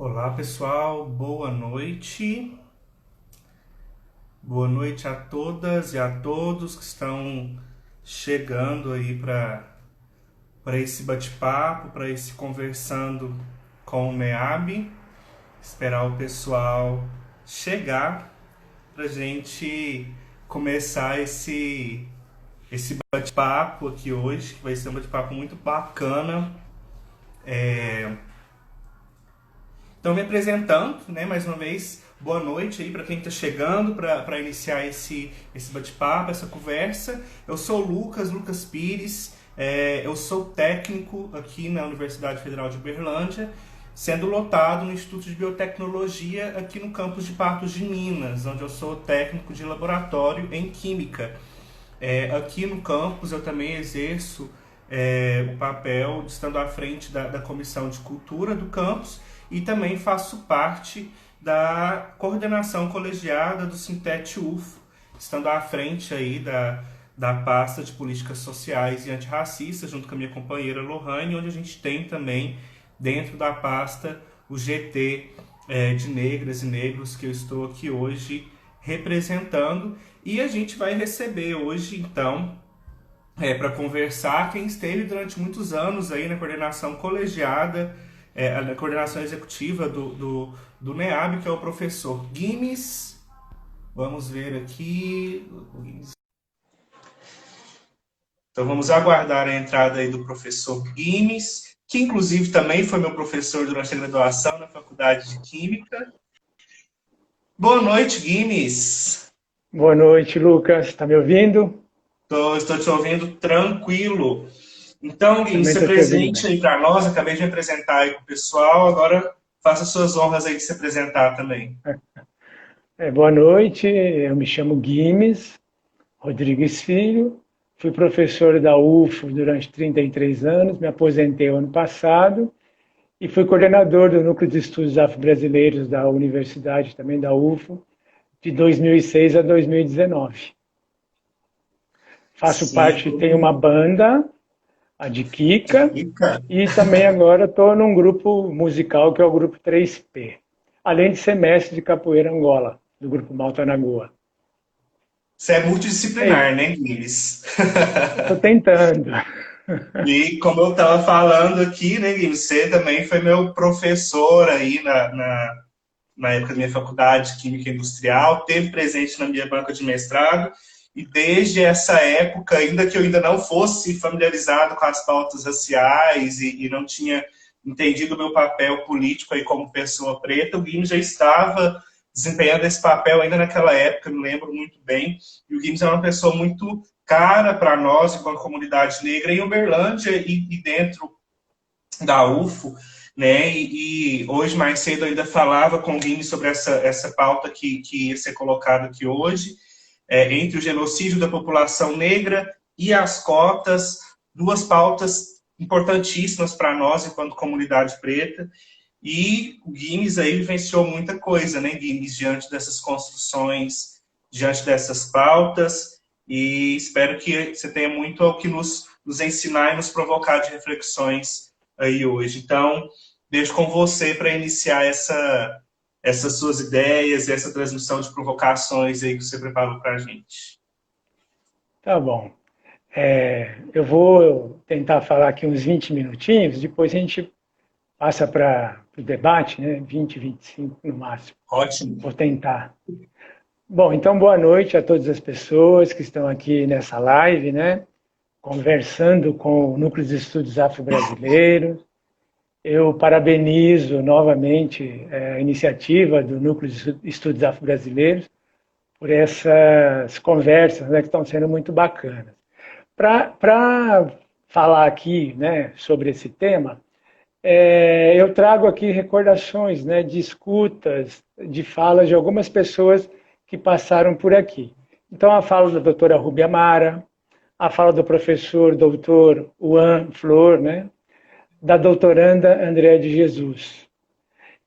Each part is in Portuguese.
Olá pessoal, boa noite. Boa noite a todas e a todos que estão chegando aí para esse bate-papo, para esse conversando com o MEAB. Esperar o pessoal chegar para a gente começar esse bate-papo aqui hoje, que vai ser um bate-papo muito bacana. Então, me apresentando, né, mais uma vez, boa noite aí para quem está chegando para iniciar esse bate-papo, essa conversa. Eu sou o Lucas Pires, eu sou técnico aqui na Universidade Federal de Uberlândia, sendo lotado no Instituto de Biotecnologia aqui no campus de Patos de Minas, onde eu sou técnico de laboratório em Química. Aqui no campus eu também exerço o papel de estando à frente da Comissão de Cultura do campus e também faço parte da coordenação colegiada do Sintete UFO, estando à frente aí da pasta de políticas sociais e antirracistas, junto com a minha companheira Lohane, onde a gente tem também dentro da pasta o GT de negras e negros que eu estou aqui hoje representando. E a gente vai receber hoje, então, para conversar quem esteve durante muitos anos aí na coordenação colegiada, na coordenação executiva do NEAB, que é o professor Guimes. Vamos ver aqui. Então vamos aguardar a entrada aí do professor Guimes, que inclusive também foi meu professor durante a graduação na Faculdade de Química. Boa noite, Guimes. Boa noite, Lucas. Está me ouvindo? Estou te ouvindo tranquilo. Então, Gui, Também se estou te ouvindo presente bem. aí para nós, acabei de me apresentar aí para o pessoal, agora faça suas honras aí de se apresentar também. Boa noite, eu me chamo Guimes Rodrigues Filho, fui professor da UFO durante 33 anos, me aposentei ano passado e fui coordenador do Núcleo de Estudos Afro-Brasileiros da Universidade, também da UFO, de 2006 a 2019. Faço Sim, parte, tenho uma banda, a de Kika, dica. e também agora estou num grupo musical que é o grupo 3P, além de ser mestre de capoeira Angola, do grupo Malta Nagoa. Você é multidisciplinar, né, Guilherme? Estou tentando. E como eu estava falando aqui, né, Guilherme, você também foi meu professor aí na época da minha faculdade de Química Industrial, teve presente na minha banca de mestrado, e desde essa época, ainda que eu ainda não fosse familiarizado com as pautas raciais e não tinha entendido o meu papel político aí como pessoa preta, o Guimes já estava desempenhando esse papel ainda naquela época, me lembro muito bem, e o Guimes é uma pessoa muito cara para nós, enquanto comunidade negra, em Uberlândia e dentro da UFO, né? E hoje, mais cedo, eu ainda falava com o Guilherme sobre essa pauta que ia ser colocada aqui hoje, entre o genocídio da população negra e as cotas, duas pautas importantíssimas para nós, enquanto comunidade preta. E o Guinness aí vivenciou muita coisa, né, Guinness, diante dessas construções, diante dessas pautas, e espero que você tenha muito ao que nos ensinar e nos provocar de reflexões aí hoje. Então, deixo com você para iniciar essas suas ideias e essa transmissão de provocações aí que você preparou para a gente. Tá bom. Eu vou tentar falar aqui uns 20 minutinhos, depois a gente passa para o debate, né? 20, 25 no máximo. Ótimo. Vou tentar. Bom, então boa noite a todas as pessoas que estão aqui nessa live, né? Conversando com o Núcleo de Estudos Afro-Brasileiros. Eu parabenizo novamente a iniciativa do Núcleo de Estudos Afro-Brasileiros por essas conversas, né, que estão sendo muito bacanas. Para falar aqui, né, sobre esse tema, eu trago aqui recordações, né, de escutas, de falas de algumas pessoas que passaram por aqui. Então, a fala da doutora Rubia Mara, a fala do professor doutor Juan Flor, né, da doutoranda Andréa de Jesus.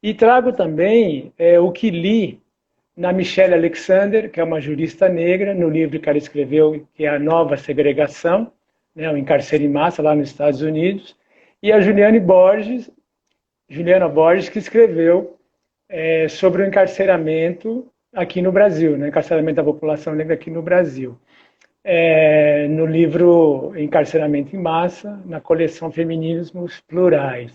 E trago também o que li na Michelle Alexander, que é uma jurista negra, no livro que ela escreveu, que é A Nova Segregação, né, o encarcero em massa lá nos Estados Unidos, e a Juliane Borges, Juliana Borges, que escreveu sobre o encarceramento aqui no Brasil, né? Encarceramento da população negra aqui no Brasil. No livro Encarceramento em Massa, na coleção Feminismos Plurais.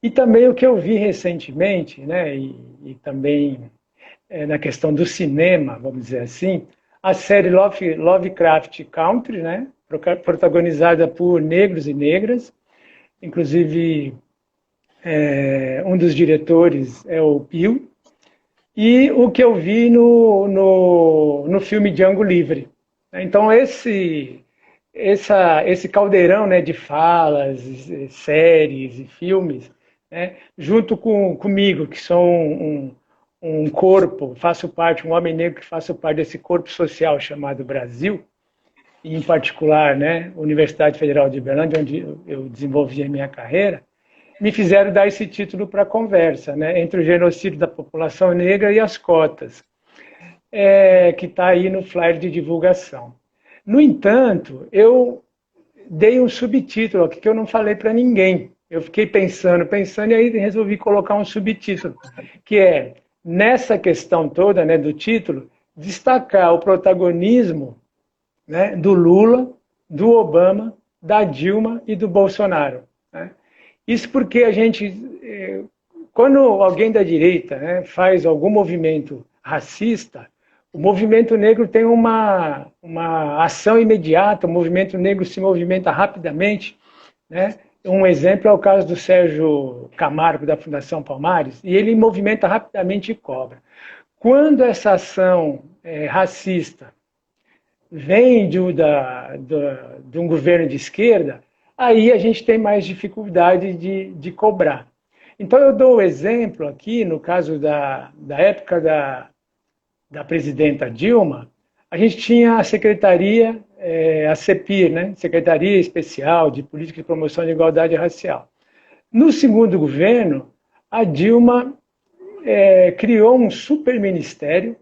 E também o que eu vi recentemente, né, e também na questão do cinema, vamos dizer assim, a série Lovecraft Country, né, protagonizada por negros e negras, inclusive um dos diretores é o Peele, e o que eu vi no filme Django Livre. Então, esse caldeirão, né, de falas, séries e filmes, né, junto comigo, que sou um corpo, faço parte, um homem negro que faço parte desse corpo social chamado Brasil, e em particular, né, Universidade Federal de Uberlândia, onde eu desenvolvi a minha carreira, me fizeram dar esse título para a conversa, né, entre o genocídio da população negra e as cotas, que está aí no flyer de divulgação. No entanto, eu dei um subtítulo aqui que eu não falei para ninguém. Eu fiquei pensando, e aí resolvi colocar um subtítulo, que é, nessa questão toda, né, do título, destacar o protagonismo, né, do Lula, do Obama, da Dilma e do Bolsonaro. Né? Isso porque a gente, quando alguém da direita, né, faz algum movimento racista, o movimento negro tem uma ação imediata, o movimento negro se movimenta rapidamente, né? Um exemplo é o caso do Sérgio Camargo, da Fundação Palmares, e ele movimenta rapidamente e cobra. Quando essa ação racista vem de um governo de esquerda, aí a gente tem mais dificuldade de cobrar. Então eu dou o exemplo aqui, no caso da época da presidenta Dilma, a gente tinha a secretaria, a CEPIR, né? Secretaria Especial de Política de Promoção da Igualdade Racial. No segundo governo, a Dilma criou um superministério,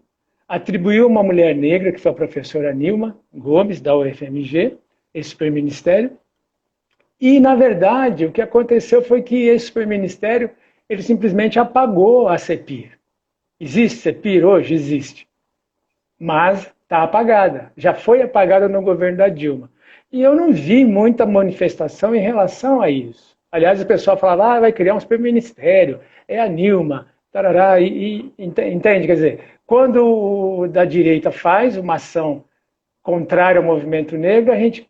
atribuiu uma mulher negra, que foi a professora Nilma Gomes, da UFMG, esse superministério, e, na verdade, o que aconteceu foi que esse superministério ele simplesmente apagou a CEPIR. Existe CEPIR hoje? Existe. Mas está apagada. Já foi apagada no governo da Dilma. E eu não vi muita manifestação em relação a isso. Aliás, o pessoal falava, vai criar um superministério, é a Nilma, tarará, entende? Quer dizer, quando o da direita faz uma ação contrária ao movimento negro, a gente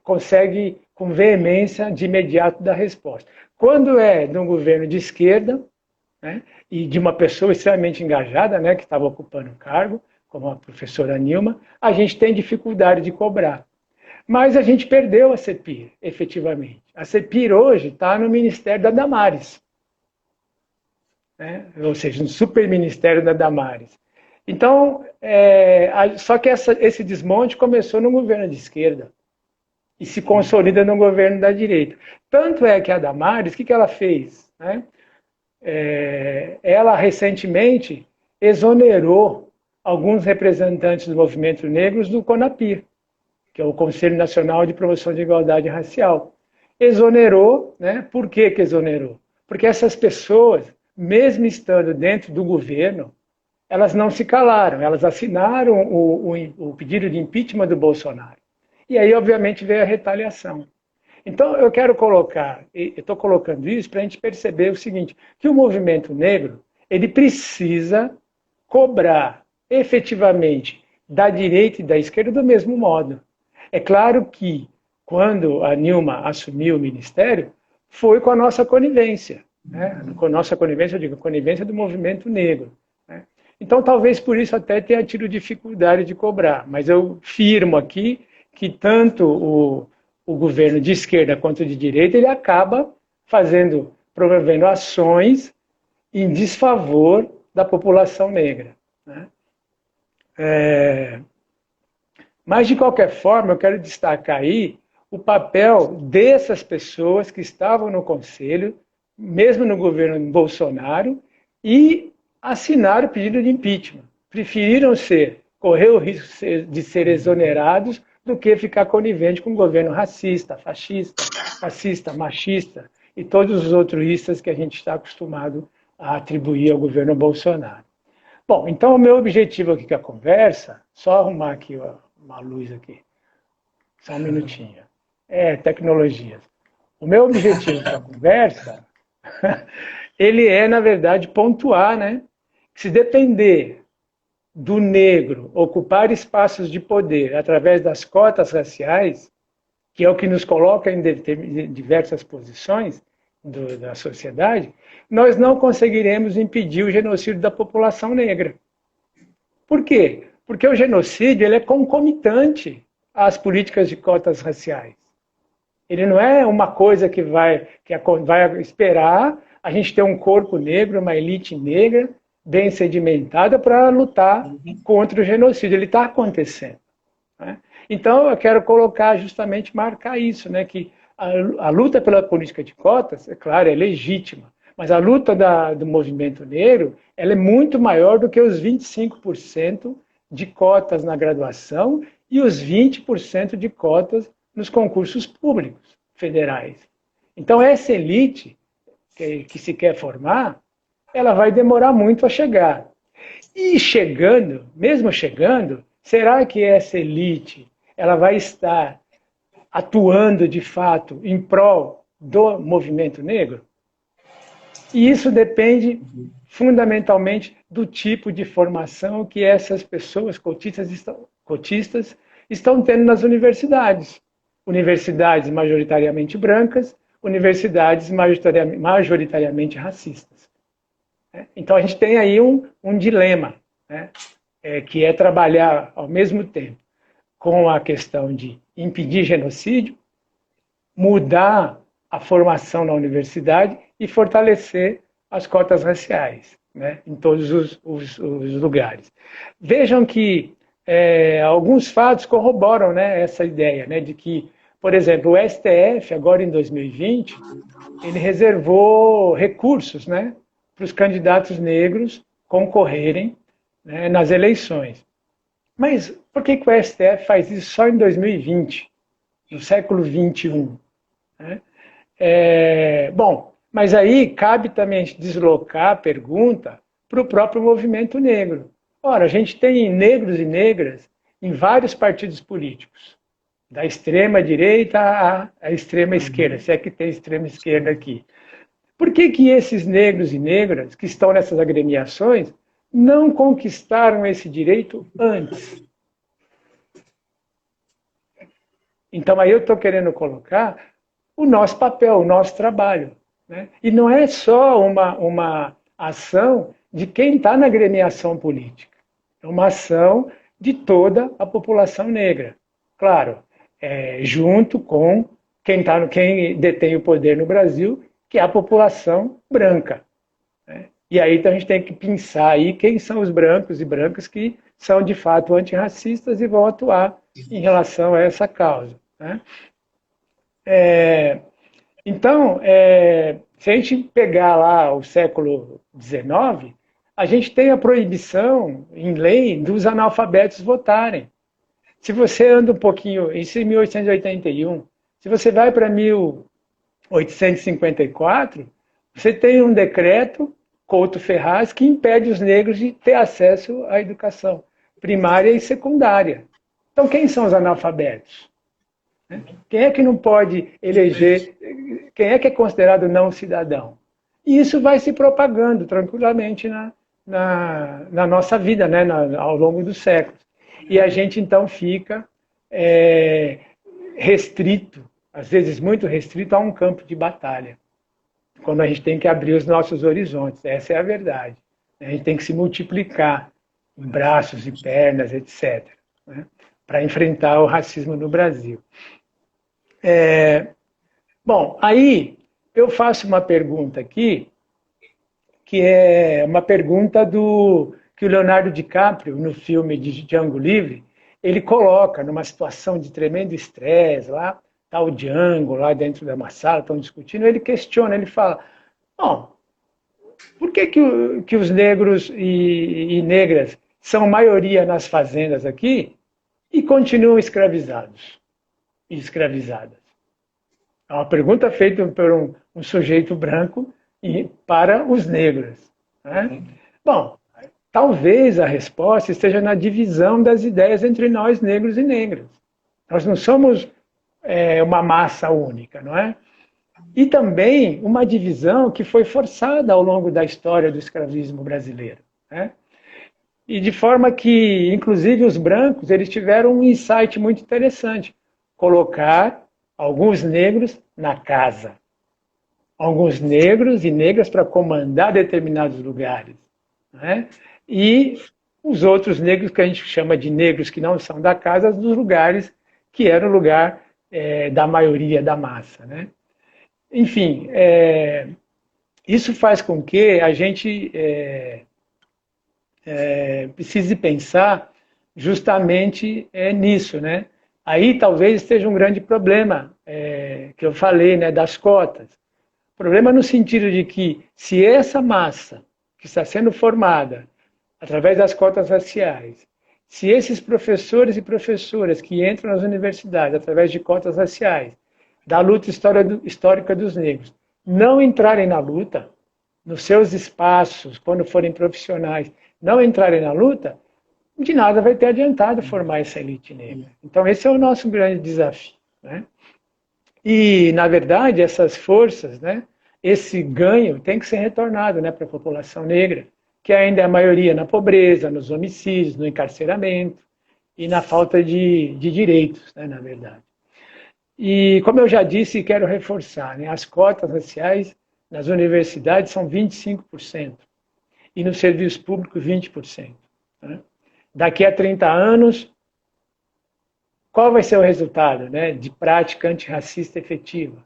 consegue, com veemência, de imediato dar resposta. Quando é de um governo de esquerda, né, e de uma pessoa extremamente engajada, né, que estava ocupando o cargo, como a professora Nilma, a gente tem dificuldade de cobrar. Mas a gente perdeu a CEPIR, efetivamente. A CEPIR hoje está no Ministério da Damares, né, ou seja, no superministério da Damares. Então, só que esse desmonte começou no governo de esquerda e se consolida no governo da direita. Tanto é que a Damares, o que ela fez? Né? Ela recentemente exonerou alguns representantes do movimento negro do CONAPIR, que é o Conselho Nacional de Promoção de Igualdade Racial. Exonerou, né? Por que exonerou? Porque essas pessoas, mesmo estando dentro do governo, elas não se calaram, elas assinaram o pedido de impeachment do Bolsonaro. E aí, obviamente, veio a retaliação. Então, eu quero colocar, estou colocando isso para a gente perceber o seguinte, que o movimento negro, ele precisa cobrar efetivamente da direita e da esquerda do mesmo modo. É claro que, quando a Nilma assumiu o ministério, foi com a nossa conivência. Né? Com a nossa conivência, eu digo, a conivência do movimento negro. Né? Então, talvez por isso até tenha tido dificuldade de cobrar. Mas eu firmo aqui que tanto o governo de esquerda quanto de direita, ele acaba promovendo ações em desfavor da população negra. Né? Mas, de qualquer forma, eu quero destacar aí o papel dessas pessoas que estavam no Conselho, mesmo no governo Bolsonaro, e assinaram o pedido de impeachment. Preferiram correr o risco de ser exonerados do que ficar conivente com um governo racista, fascista, machista. e todos os altruístas que a gente está acostumado a atribuir ao governo Bolsonaro. Bom, então o meu objetivo aqui com a conversa, só arrumar aqui uma luz aqui, só um minutinho. Tecnologias. O meu objetivo com a conversa, ele é, na verdade, pontuar, né? Que se depender do negro ocupar espaços de poder através das cotas raciais, que é o que nos coloca em diversas posições da sociedade, nós não conseguiremos impedir o genocídio da população negra. Por quê? Porque o genocídio ele é concomitante às políticas de cotas raciais. Ele não é uma coisa que vai esperar a gente ter um corpo negro, uma elite negra, bem sedimentada para lutar contra o genocídio. Ele está acontecendo. Né? Então, eu quero colocar, justamente, marcar isso, né? Que a luta pela política de cotas, é claro, é legítima, mas a luta do movimento negro ela é muito maior do que os 25% de cotas na graduação e os 20% de cotas nos concursos públicos federais. Então, essa elite que se quer formar, ela vai demorar muito a chegar. E chegando, mesmo chegando, será que essa elite ela vai estar atuando de fato em prol do movimento negro? E isso depende fundamentalmente do tipo de formação que essas pessoas cotistas estão tendo nas universidades. Universidades majoritariamente brancas, universidades majoritariamente racistas. Então a gente tem aí um dilema, né? Que é trabalhar ao mesmo tempo com a questão de impedir genocídio, mudar a formação na universidade e fortalecer as cotas raciais, né, em todos os lugares. Vejam que alguns fatos corroboram, né, essa ideia, né, de que, por exemplo, o STF, agora em 2020, ele reservou recursos, né, para os candidatos negros concorrerem, né, nas eleições. Mas por que o STF faz isso só em 2020, no século XXI? Né? Bom, mas aí cabe também deslocar a pergunta para o próprio movimento negro. Ora, a gente tem negros e negras em vários partidos políticos, da extrema direita à extrema esquerda, se é que tem extrema esquerda aqui. Por que esses negros e negras que estão nessas agremiações não conquistaram esse direito antes? Então, aí eu estou querendo colocar o nosso papel, o nosso trabalho. Né? E não é só uma ação de quem está na agremiação política. É uma ação de toda a população negra. Claro, junto com quem detém o poder no Brasil, que é a população branca. Né? E aí então, a gente tem que pensar aí quem são os brancos e brancas que são de fato antirracistas e vão atuar em relação a essa causa. Né? Então, se a gente pegar lá o século XIX, a gente tem a proibição em lei dos analfabetos votarem. Se você anda um pouquinho, isso em 1881, se você vai para 1854, você tem um decreto, Couto Ferraz, que impede os negros de ter acesso à educação primária e secundária. Então, quem são os analfabetos? Quem é que não pode eleger? Quem é que é considerado não cidadão? E isso vai se propagando tranquilamente na nossa vida, né, ao longo dos séculos. E a gente, então, fica restrito, às vezes muito restrito, a um campo de batalha, quando a gente tem que abrir os nossos horizontes. Essa é a verdade. A gente tem que se multiplicar em braços e pernas, etc., né, para enfrentar o racismo no Brasil. Bom, aí eu faço uma pergunta aqui, que é uma pergunta que o Leonardo DiCaprio, no filme de Django Livre, ele coloca numa situação de tremendo estresse, lá está o Django lá dentro de uma sala, estão discutindo, ele questiona, ele fala, bom, por que os negros e negras são maioria nas fazendas aqui e continuam escravizados e escravizadas? É uma pergunta feita por um sujeito branco para os negros. Né? Uhum. Bom, talvez a resposta esteja na divisão das ideias entre nós, negros e negras. Nós não somos uma massa única, não é? E também uma divisão que foi forçada ao longo da história do escravismo brasileiro. Né? E de forma que, inclusive, os brancos eles tiveram um insight muito interessante: colocar alguns negros na casa, alguns negros e negras para comandar determinados lugares, né? E os outros negros que a gente chama de negros que não são da casa, dos lugares que era o lugar da maioria da massa, né? Enfim, isso faz com que a gente precise pensar justamente nisso, né? Aí talvez esteja um grande problema que eu falei, né, das cotas. Problema no sentido de que se essa massa que está sendo formada através das cotas raciais, se esses professores e professoras que entram nas universidades através de cotas raciais, da luta histórica dos negros, não entrarem na luta, nos seus espaços, quando forem profissionais, não entrarem na luta, de nada vai ter adiantado formar essa elite negra. Então, esse é o nosso grande desafio. Né? E, na verdade, essas forças, né, esse ganho tem que ser retornado, né, para a população negra, que ainda é a maioria na pobreza, nos homicídios, no encarceramento e na falta de direitos, né, na verdade. E, como eu já disse e quero reforçar, né, as cotas raciais nas universidades são 25%, e no serviço público 20%. Né? Daqui a 30 anos, qual vai ser o resultado, né, de prática antirracista efetiva,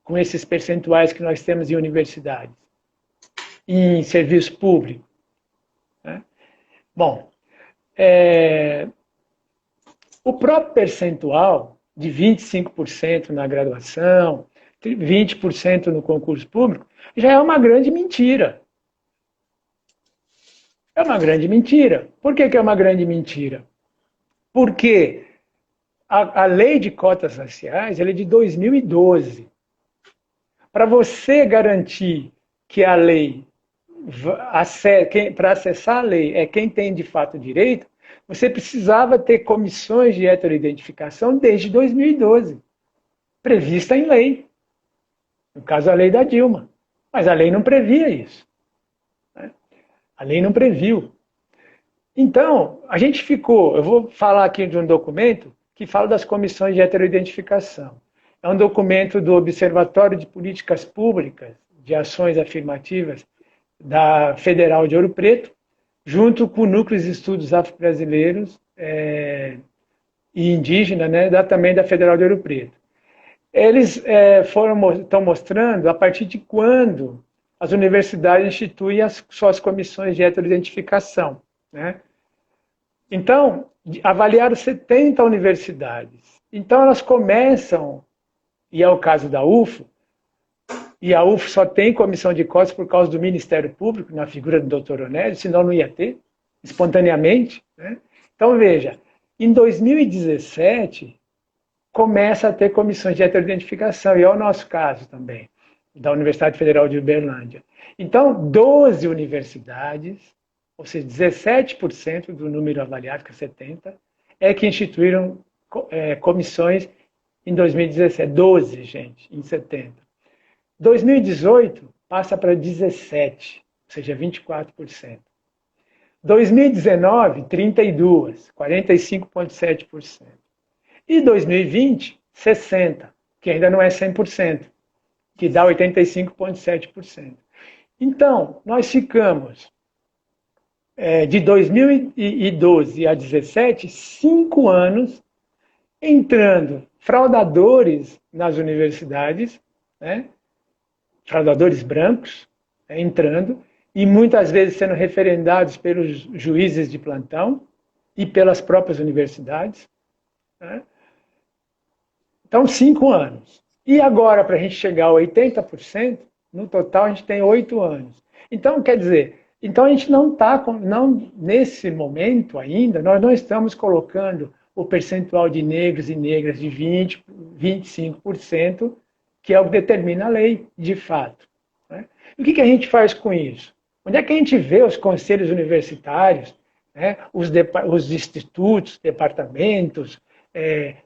com esses percentuais que nós temos em universidades, em serviço público? Né? Bom, o próprio percentual de 25% na graduação, 20% no concurso público, já é uma grande mentira. É uma grande mentira. Por que é uma grande mentira? Porque a lei de cotas raciais ela é de 2012. Para você garantir que a lei, para acessar a lei, é quem tem de fato direito, você precisava ter comissões de heteroidentificação desde 2012, prevista em lei. No caso, a lei da Dilma. Mas a lei não previa isso. A lei não previu. Então, a gente ficou... Eu vou falar aqui de um documento que fala das comissões de heteroidentificação. É um documento do Observatório de Políticas Públicas de Ações Afirmativas da Federal de Ouro Preto, junto com o Núcleo de Estudos Afro-Brasileiros e Indígena, né, também da Federal de Ouro Preto. Eles estão mostrando a partir de quando as universidades instituem as suas comissões de heteroidentificação. Né? Então, avaliaram 70 universidades. Então, elas começam, e é o caso da UFO, e a UFO só tem comissão de cotas por causa do Ministério Público, na figura do Dr. Onélio, senão não ia ter, espontaneamente. Né? Então, veja, em 2017, começa a ter comissões de heteroidentificação, e é o nosso caso também, da Universidade Federal de Uberlândia. Então, 12 universidades, ou seja, 17% do número avaliado, que é 70, é que instituíram comissões em 2017. 12, gente, em 70. 2018 passa para 17, ou seja, 24%. 2019, 32, 45,7%. E 2020, 60%, que ainda não é 100%, que dá 85,7%. Então, nós ficamos de 2012 a 2017, 5 anos entrando fraudadores nas universidades, né? Fraudadores brancos entrando, e muitas vezes sendo referendados pelos juízes de plantão e pelas próprias universidades. Né? Então, 5 anos. E agora, para a gente chegar a 80%, no total a gente tem 8 anos. Então, quer dizer, então a gente não está, nesse momento ainda, nós não estamos colocando o percentual de negros e negras de 20, 25% que é o que determina a lei, de fato. Né? E o que a gente faz com isso? Onde é que a gente vê os conselhos universitários, né, os institutos, departamentos,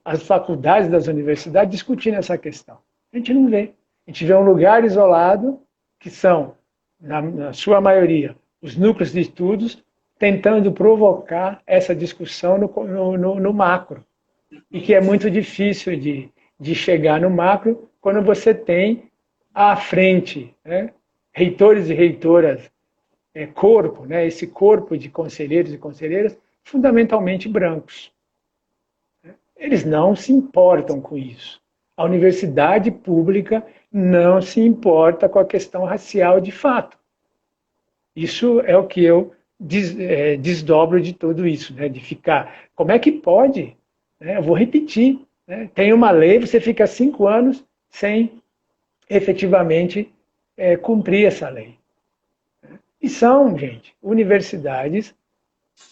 as faculdades das universidades discutindo essa questão? A gente não vê. A gente vê um lugar isolado, que são, na sua maioria, os núcleos de estudos, tentando provocar essa discussão no macro. E que é muito difícil de chegar no macro quando você tem à frente, né, reitores e reitoras, corpo, né, esse corpo de conselheiros e conselheiras fundamentalmente brancos. Eles não se importam com isso. A universidade pública não se importa com a questão racial de fato. Isso é o que eu desdobro de tudo isso, né, de ficar... Como é que pode? Eu vou repetir. Né, tem uma lei, você fica 5 anos sem efetivamente cumprir essa lei. E são, gente, universidades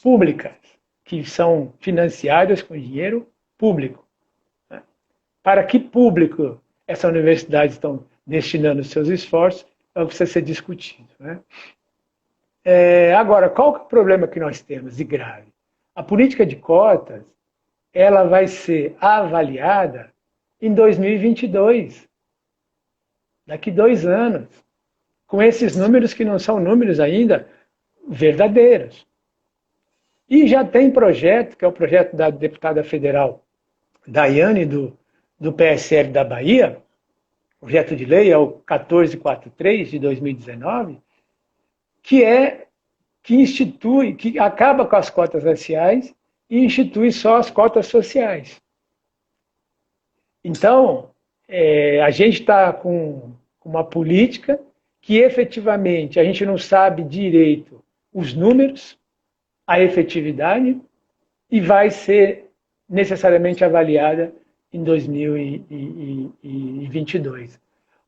públicas, que são financiadas com dinheiro público. Para que público essas universidades estão destinando os seus esforços, precisa ser discutido. Né? Agora, qual que é o problema que nós temos de grave? A política de cotas, ela vai ser avaliada em 2022, daqui 2 anos, com esses números que não são números ainda verdadeiros. E já tem projeto, que é o projeto da deputada federal Daiane, do PSL da Bahia, o projeto de lei é o 1443 de 2019, que institui, que acaba com as cotas raciais e institui só as cotas sociais. Então, a gente está com uma política que efetivamente a gente não sabe direito os números, a efetividade, e vai ser necessariamente avaliada em 2022.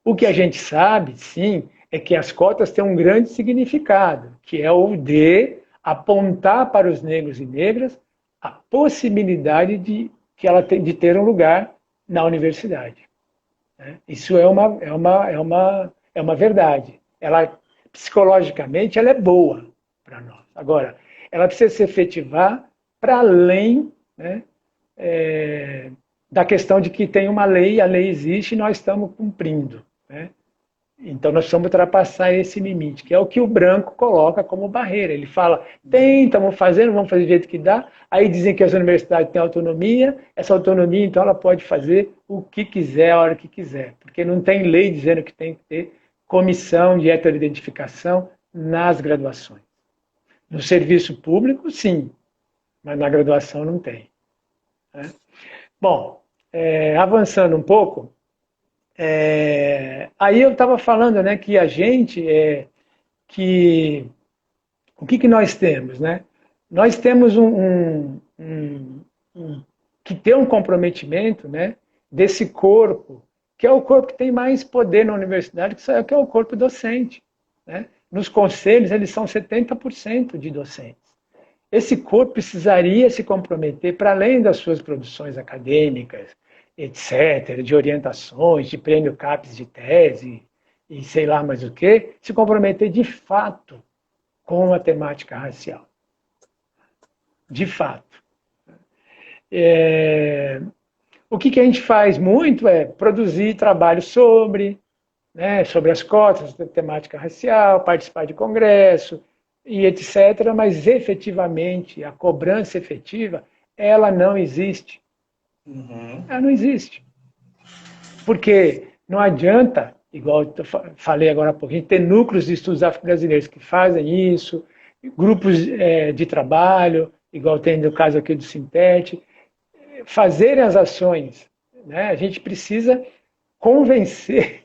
O que a gente sabe, sim, é que as cotas têm um grande significado, que é o de apontar para os negros e negras a possibilidade de ter um lugar na universidade. Isso é uma verdade. Ela, psicologicamente, ela é boa para nós. Agora, ela precisa se efetivar para além, né, da questão de que tem uma lei, a lei existe e nós estamos cumprindo. Né? Então, nós precisamos ultrapassar esse limite, que é o que o branco coloca como barreira. Ele fala, estamos fazendo, vamos fazer do jeito que dá. Aí dizem que as universidades têm autonomia, essa autonomia, então, ela pode fazer o que quiser, a hora que quiser. Porque não tem lei dizendo que tem que ter comissão de heteroidentificação nas graduações. No serviço público, sim, mas na graduação não tem. Né? Bom, avançando um pouco, aí eu estava falando, né, que a gente, o que nós temos? Né? Nós temos que ter um comprometimento, né, desse corpo, que é o corpo que tem mais poder na universidade, que é o corpo docente. Né? Nos conselhos, eles são 70% de docentes. Esse corpo precisaria se comprometer, para além das suas produções acadêmicas, etc., de orientações, de prêmio CAPES de tese, e sei lá mais o quê, se comprometer de fato com a temática racial. De fato. O que a gente faz muito é produzir trabalho sobre as cotas da temática racial, participar de congresso, e etc., mas efetivamente a cobrança efetiva, ela não existe. Uhum. Ela não existe. Porque não adianta, igual eu falei agora há pouquinho, ter núcleos de estudos afro-brasileiros que fazem isso, grupos de trabalho, igual tem no caso aqui do Sintete, fazerem as ações. Né? A gente precisa convencer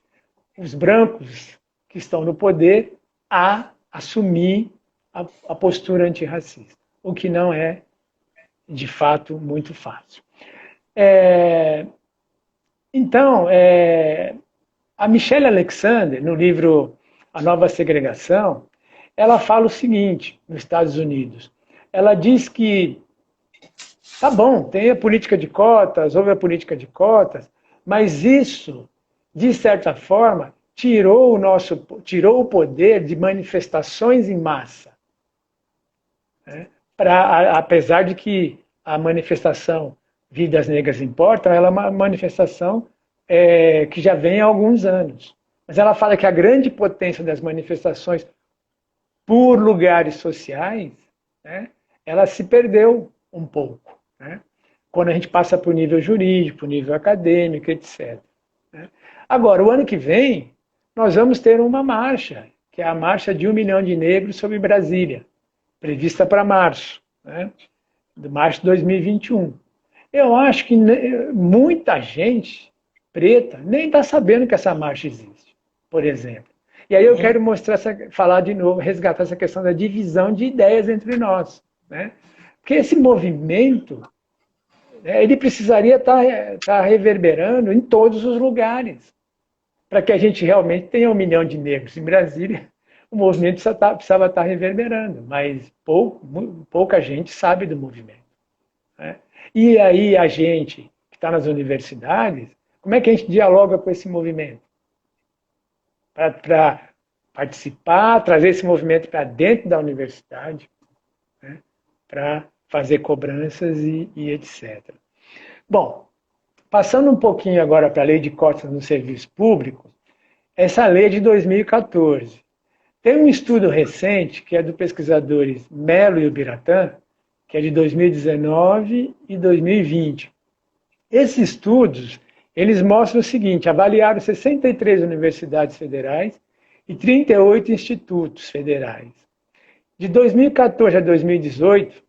os brancos que estão no poder a assumir a postura antirracista, o que não é, de fato, muito fácil. Então, a Michelle Alexander, no livro A Nova Segregação, ela fala o seguinte, nos Estados Unidos. Ela diz que, tá bom, tem a política de cotas, houve a política de cotas, mas isso de certa forma, tirou o poder de manifestações em massa. Né? Apesar de que a manifestação Vidas Negras Importam, ela é uma manifestação que já vem há alguns anos. Mas ela fala que a grande potência das manifestações por lugares sociais, né, ela se perdeu um pouco, né, quando a gente passa para o nível jurídico, para o nível acadêmico, etc. Né. Agora, o ano que vem, nós vamos ter uma marcha, que é a marcha de 1 milhão de negros sobre Brasília, prevista para março, né, de março de 2021. Eu acho que muita gente preta nem está sabendo que essa marcha existe, por exemplo. E aí eu quero falar de novo, resgatar essa questão da divisão de ideias entre nós. Né? Porque esse movimento, ele precisaria estar reverberando em todos os lugares. Para que a gente realmente tenha 1 milhão de negros em Brasília, o movimento precisava estar reverberando, mas pouca gente sabe do movimento. Né? E aí a gente que está nas universidades, como é que a gente dialoga com esse movimento? Para participar, trazer esse movimento para dentro da universidade, né? Para fazer cobranças e etc. Bom, passando um pouquinho agora para a Lei de Cotas no Serviço Público, essa lei é de 2014. Tem um estudo recente, que é do pesquisadores Mello e Ubiratã, que é de 2019 e 2020. Esses estudos, eles mostram o seguinte: avaliaram 63 universidades federais e 38 institutos federais. De 2014 a 2018,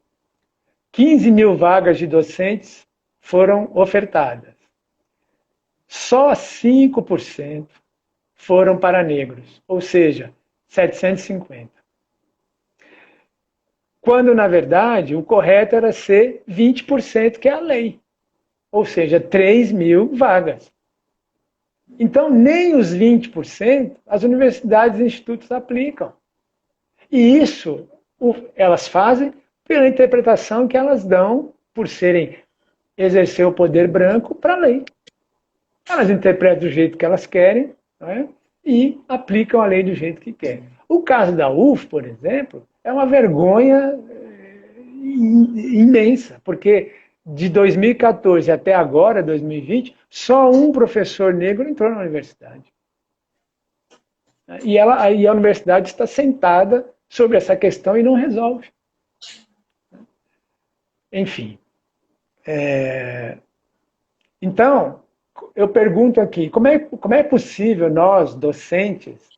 15 mil vagas de docentes foram ofertadas. Só 5% foram para negros, ou seja, 750. Quando, na verdade, o correto era ser 20%, que é a lei. Ou seja, 3 mil vagas. Então, nem os 20% as universidades e institutos aplicam. E isso elas fazem pela interpretação que elas dão por exercer o poder branco para a lei. Elas interpretam do jeito que elas querem, não é? E aplicam a lei do jeito que querem. O caso da UF, por exemplo, é uma vergonha imensa, porque de 2014 até agora, 2020, só um professor negro entrou na universidade. E a universidade está sentada sobre essa questão e não resolve. Enfim. Então, eu pergunto aqui, como é possível nós, docentes,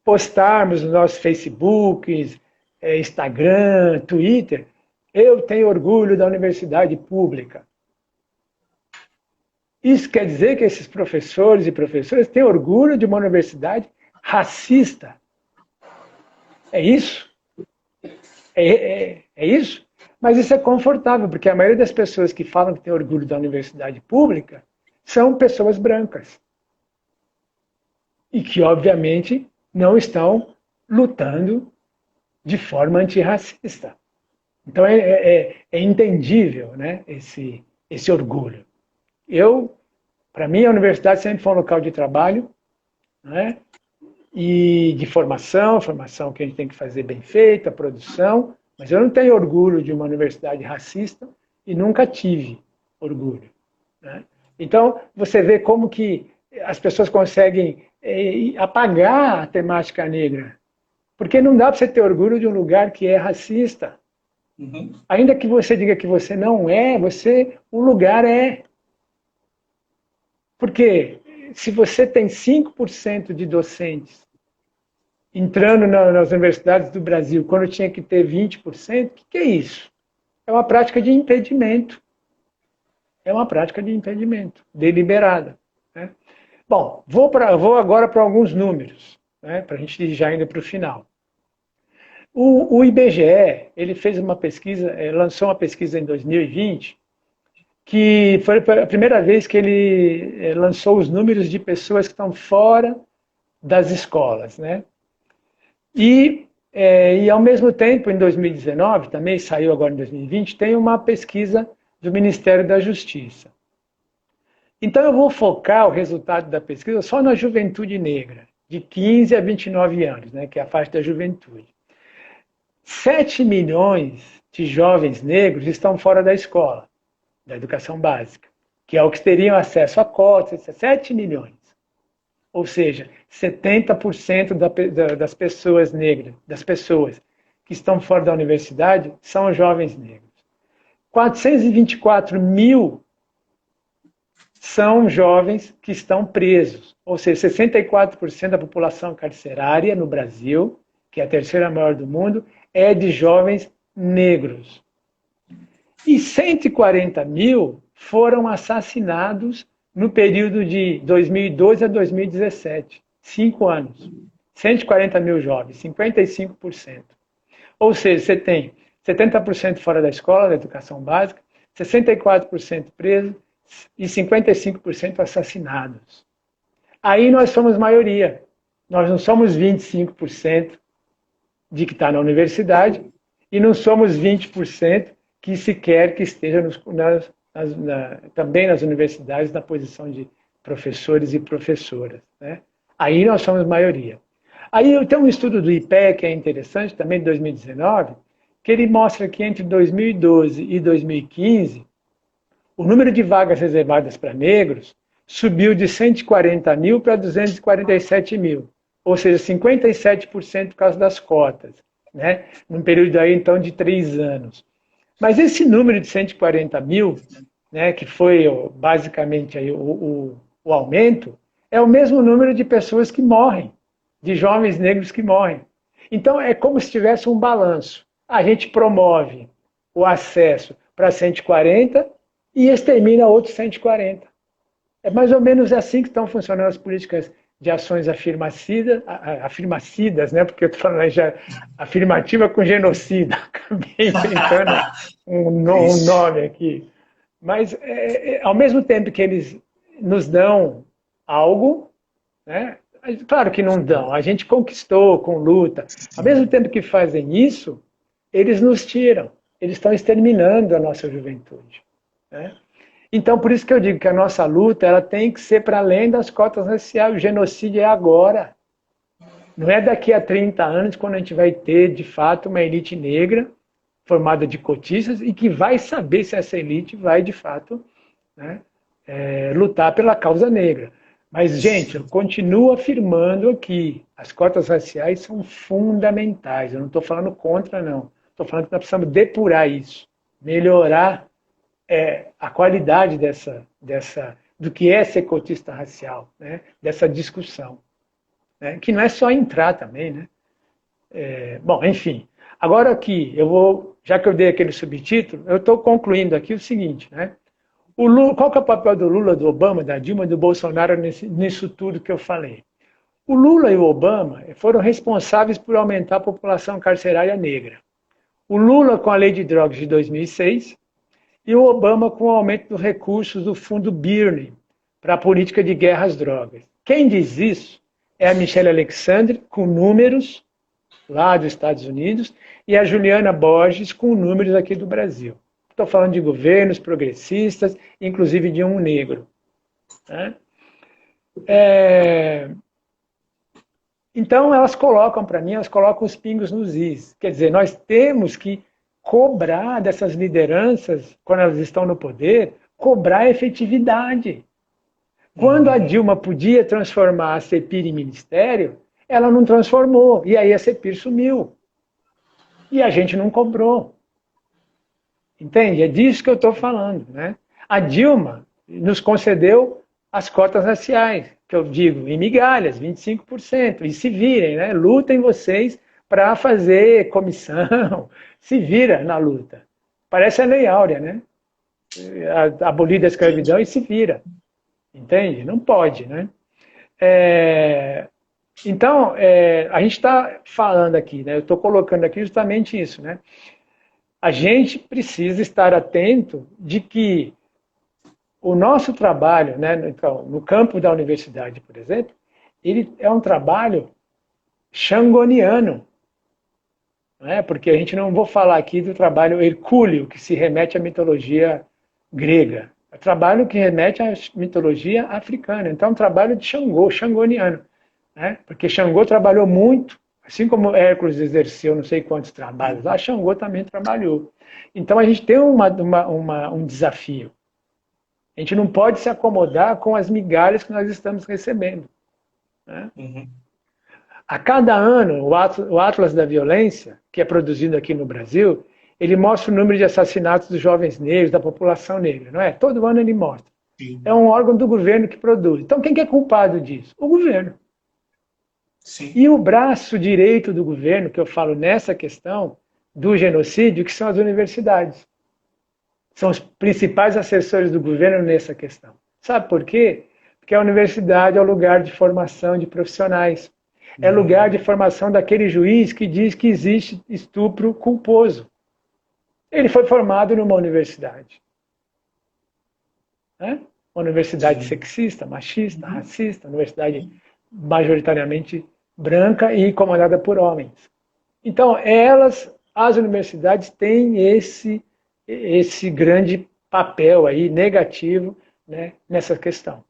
postarmos nos nossos Facebooks, Instagram, Twitter, eu tenho orgulho da universidade pública. Isso quer dizer que esses professores e professoras têm orgulho de uma universidade racista. É isso? É isso? Mas isso é confortável, porque a maioria das pessoas que falam que tem orgulho da universidade pública são pessoas brancas. E que, obviamente, não estão lutando de forma antirracista. Então é entendível, né, esse orgulho. Para mim, a universidade sempre foi um local de trabalho, né, e de formação que a gente tem que fazer bem feita, produção, mas eu não tenho orgulho de uma universidade racista e nunca tive orgulho. Né? Então, você vê como que as pessoas conseguem apagar a temática negra. Porque não dá para você ter orgulho de um lugar que é racista. Uhum. Ainda que você diga que você não é, o lugar é. Porque se você tem 5% de docentes entrando nas universidades do Brasil, quando tinha que ter 20%, o que é isso? É uma prática de impedimento. É uma prática de impedimento, deliberada. Né? Bom, vou agora para alguns números, né, para a gente ir já indo para o final. O IBGE, ele fez uma pesquisa, lançou uma pesquisa em 2020, que foi a primeira vez que ele lançou os números de pessoas que estão fora das escolas. Né? E ao mesmo tempo, em 2019, também saiu agora em 2020, tem uma pesquisa do Ministério da Justiça. Então eu vou focar o resultado da pesquisa só na juventude negra, de 15 a 29 anos, né, que é a faixa da juventude. 7 milhões de jovens negros estão fora da escola, da educação básica, que é o que teriam acesso a cotas, 7 milhões. Ou seja, 70% das pessoas negras, das pessoas que estão fora da universidade, são jovens negros. 424 mil são jovens que estão presos, ou seja, 64% da população carcerária no Brasil, que é a terceira maior do mundo, é de jovens negros. E 140 mil foram assassinados no período de 2012 a 2017, 5 anos. 140 mil jovens, 55%. Ou seja, você tem 70% fora da escola, da educação básica, 64% presos e 55% assassinados. Aí nós somos maioria. Nós não somos 25% de que está na universidade e não somos 20% que sequer que esteja também nas universidades na posição de professores e professoras. Né? Aí nós somos maioria. Aí tem um estudo do IPEC que é interessante, também de 2019, que ele mostra que entre 2012 e 2015, o número de vagas reservadas para negros subiu de 140 mil para 247 mil, ou seja, 57% por causa das cotas, né? Num período aí, então, de 3 anos. Mas esse número de 140 mil, né, que foi basicamente aí o aumento, é o mesmo número de pessoas que morrem, de jovens negros que morrem. Então, é como se tivesse um balanço. A gente promove o acesso para 140 e extermina outros 140. É mais ou menos assim que estão funcionando as políticas de ações afirmacidas, né? Porque eu estou falando já afirmativa com genocida. Acabei inventando um nome aqui. Mas, ao mesmo tempo que eles nos dão algo, né? Claro que não dão, a gente conquistou com luta. Ao mesmo tempo que fazem isso, eles nos tiram, eles estão exterminando a nossa juventude. Né? Então, por isso que eu digo que a nossa luta ela tem que ser para além das cotas raciais. O genocídio é agora. Não é daqui a 30 anos, quando a gente vai ter, de fato, uma elite negra formada de cotistas e que vai saber se essa elite vai, de fato, né, lutar pela causa negra. Mas, gente, eu continuo afirmando aqui, as cotas raciais são fundamentais. Eu não estou falando contra, não. Estou falando que nós precisamos depurar isso, melhorar a qualidade do que é ser cotista racial, né? Dessa discussão. Né? Que não é só entrar também, né? Bom, enfim. Agora aqui, já que eu dei aquele subtítulo, eu estou concluindo aqui o seguinte, né? O Lula, qual que é o papel do Lula, do Obama, da Dilma e do Bolsonaro nisso tudo que eu falei? O Lula e o Obama foram responsáveis por aumentar a população carcerária negra. O Lula com a lei de drogas de 2006 e o Obama com o aumento dos recursos do fundo Birney para a política de guerra às drogas. Quem diz isso é a Michelle Alexandre, com números lá dos Estados Unidos, e a Juliana Borges, com números aqui do Brasil. Estou falando de governos progressistas, inclusive de um negro. Né? Então, elas colocam, para mim, elas colocam os pingos nos is. Quer dizer, nós temos que cobrar dessas lideranças, quando elas estão no poder, cobrar a efetividade. Quando a Dilma podia transformar a CEPIR em ministério, ela não transformou, e aí a CEPIR sumiu. E a gente não cobrou. Entende? É disso que eu estou falando. Né? A Dilma nos concedeu as cotas raciais, que eu digo, em migalhas, 25%. E se virem, né? Lutem vocês para fazer comissão, se vira na luta. Parece a Lei Áurea, né? Abolir a escravidão e se vira. Entende? Não pode, né? Então, a gente está falando aqui, né? Eu estou colocando aqui justamente isso, né? A gente precisa estar atento de que o nosso trabalho, né, então, no campo da universidade, por exemplo, ele é um trabalho xangoniano. Né? Porque a gente não vou falar aqui do trabalho hercúleo, que se remete à mitologia grega. É um trabalho que remete à mitologia africana. Então, é um trabalho de Xangô, xangoniano. Né? Porque Xangô trabalhou muito, assim como Hércules exerceu não sei quantos trabalhos lá, Xangô também trabalhou. Então, a gente tem um desafio. A gente não pode se acomodar com as migalhas que nós estamos recebendo. Né? Uhum. A cada ano, o Atlas da Violência, que é produzido aqui no Brasil, ele mostra o número de assassinatos dos jovens negros, da população negra, não é? Todo ano ele mostra. Sim. É um órgão do governo que produz. Então, quem que é culpado disso? O governo. Sim. E o braço direito do governo, que eu falo nessa questão do genocídio, que são as universidades. São os principais assessores do governo nessa questão. Sabe por quê? Porque a universidade é o lugar de formação de profissionais. É lugar de formação daquele juiz que diz que existe estupro culposo. Ele foi formado numa universidade. Né? Uma universidade Sim. sexista, machista, racista, universidade majoritariamente branca e comandada por homens. Então, as universidades têm esse grande papel aí negativo, né, nessa questão.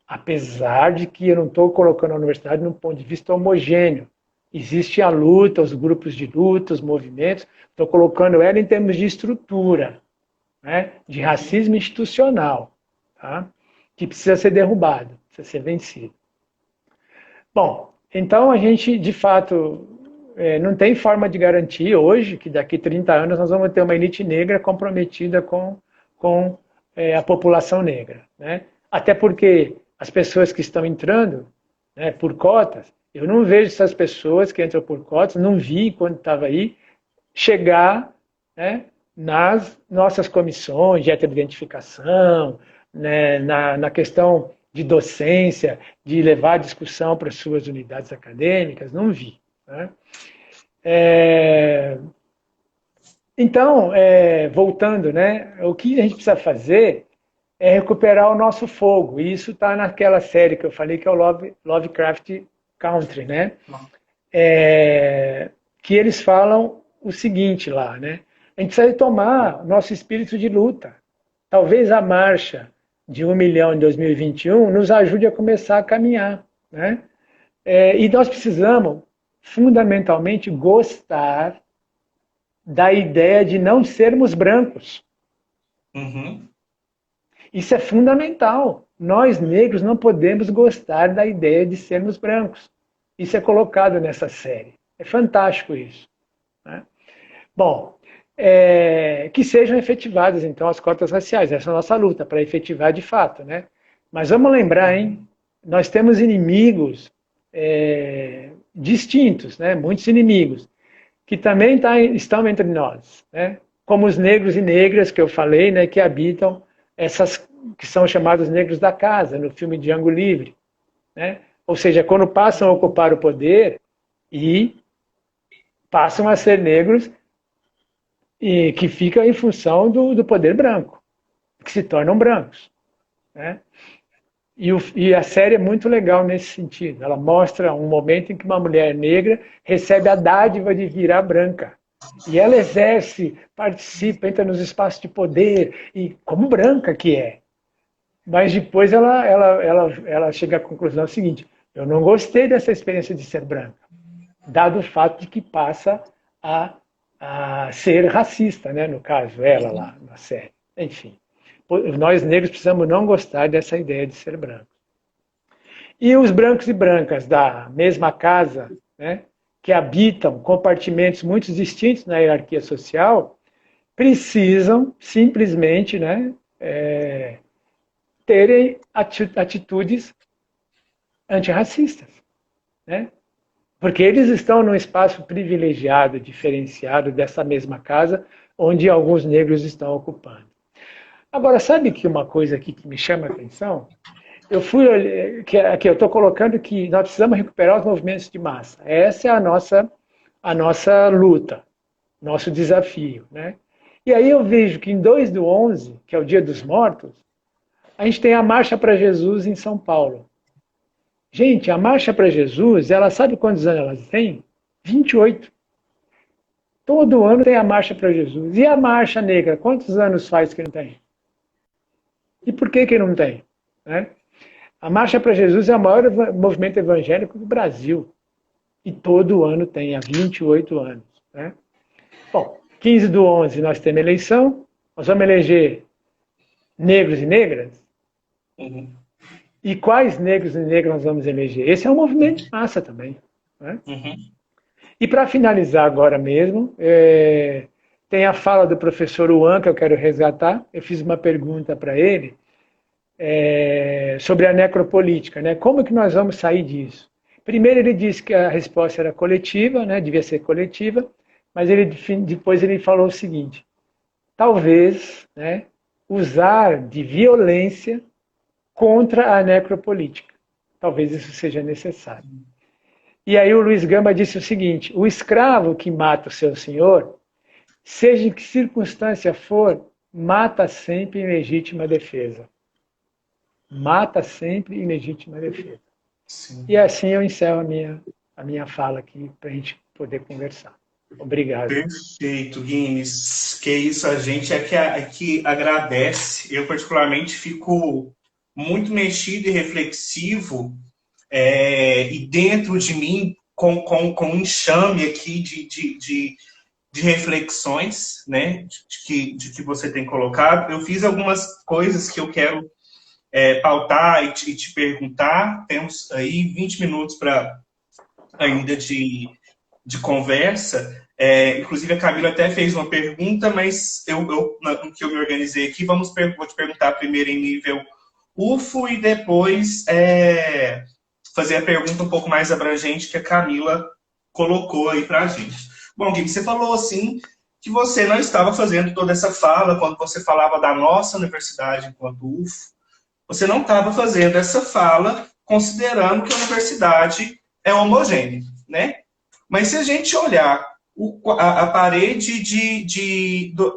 Apesar de que eu não estou colocando a universidade num ponto de vista homogêneo. Existe a luta, os grupos de luta, os movimentos. Estou colocando ela em termos de estrutura, né, de racismo institucional, tá, que precisa ser derrubado, precisa ser vencido. Bom, então a gente, de fato, não tem forma de garantir hoje que daqui 30 anos nós vamos ter uma elite negra comprometida com a população negra. Né? Até porque as pessoas que estão entrando, né, por cotas, eu não vejo essas pessoas que entram por cotas, não vi quando estava aí, chegar, né, nas nossas comissões de heteroidentificação, né, na questão de docência, de levar a discussão para as suas unidades acadêmicas, não vi. Né? Então, voltando, né, o que a gente precisa fazer é recuperar o nosso fogo. E isso está naquela série que eu falei, que é o Lovecraft Country, né? Que eles falam o seguinte lá, né? A gente precisa retomar nosso espírito de luta. Talvez a marcha de 1 milhão em 2021 nos ajude a começar a caminhar, né? E nós precisamos, fundamentalmente, gostar da ideia de não sermos brancos. Uhum. Isso é fundamental. Nós, negros, não podemos gostar da ideia de sermos brancos. Isso é colocado nessa série. É fantástico isso. Né? Bom, que sejam efetivadas, então, as cotas raciais. Essa é a nossa luta, para efetivar de fato. Né? Mas vamos lembrar, hein? Nós temos inimigos distintos, né? Muitos inimigos, que também estão entre nós. Né? Como os negros e negras que eu falei, né, que habitam essas que são chamados negros da casa, no filme Django Livre. Né? Ou seja, quando passam a ocupar o poder e passam a ser negros e que ficam em função do poder branco, que se tornam brancos. Né? E a série é muito legal nesse sentido. Ela mostra um momento em que uma mulher negra recebe a dádiva de virar branca. E ela exerce, participa, entra nos espaços de poder, e como branca que é. Mas depois ela chega à conclusão seguinte: eu não gostei dessa experiência de ser branca, dado o fato de que passa a ser racista, né? No caso, ela lá na série. Enfim, nós negros precisamos não gostar dessa ideia de ser branco. E os brancos e brancas da mesma casa, né, que habitam compartimentos muito distintos na hierarquia social, precisam simplesmente, né, terem atitudes antirracistas. Né? Porque eles estão num espaço privilegiado, diferenciado dessa mesma casa, onde alguns negros estão ocupando. Agora, sabe que uma coisa aqui que me chama a atenção? Eu eu estou colocando que nós precisamos recuperar os movimentos de massa. Essa é a nossa luta, nosso desafio. Né? E aí eu vejo que em 2/11, que é o Dia dos Mortos, a gente tem a Marcha para Jesus em São Paulo. Gente, a Marcha para Jesus, ela sabe quantos anos ela tem? 28. Todo ano tem a Marcha para Jesus. E a Marcha Negra, quantos anos faz que não tem? E por que não tem? Né? A Marcha para Jesus é o maior movimento evangélico do Brasil. E todo ano tem, há 28 anos. Né? Bom, 15/11 nós temos eleição, nós vamos eleger negros e negras. Uhum. E quais negros e negras nós vamos eleger? Esse é um movimento de massa também. Né? Uhum. E para finalizar agora mesmo, tem a fala do professor Juan que eu quero resgatar. Eu fiz uma pergunta para ele sobre a necropolítica. Né? Como que nós vamos sair disso? Primeiro ele disse que a resposta era coletiva, né? Devia ser coletiva, mas depois ele falou o seguinte, talvez, né, usar de violência contra a necropolítica. Talvez isso seja necessário. E aí o Luiz Gama disse o seguinte, o escravo que mata o seu senhor, seja em que circunstância for, mata sempre em legítima defesa. Mata sempre em legítima defesa. Sim. E assim eu encerro a minha fala aqui, para a gente poder conversar. Obrigado. Perfeito, Guinness. Que isso, a gente é que agradece. Eu, particularmente, fico muito mexido e reflexivo e dentro de mim com um enxame aqui de reflexões, né, de que você tem colocado. Eu fiz algumas coisas que eu quero pautar e te perguntar. Temos aí 20 minutos ainda de conversa. Inclusive, a Camila até fez uma pergunta, mas no que eu me organizei aqui, vou te perguntar primeiro em nível UFO e depois fazer a pergunta um pouco mais abrangente que a Camila colocou aí para a gente. Bom, Gui, você falou assim que você não estava fazendo toda essa fala quando você falava da nossa universidade enquanto UFO. Você não estava fazendo essa fala considerando que a universidade é homogênea, né? Mas se a gente olhar a parede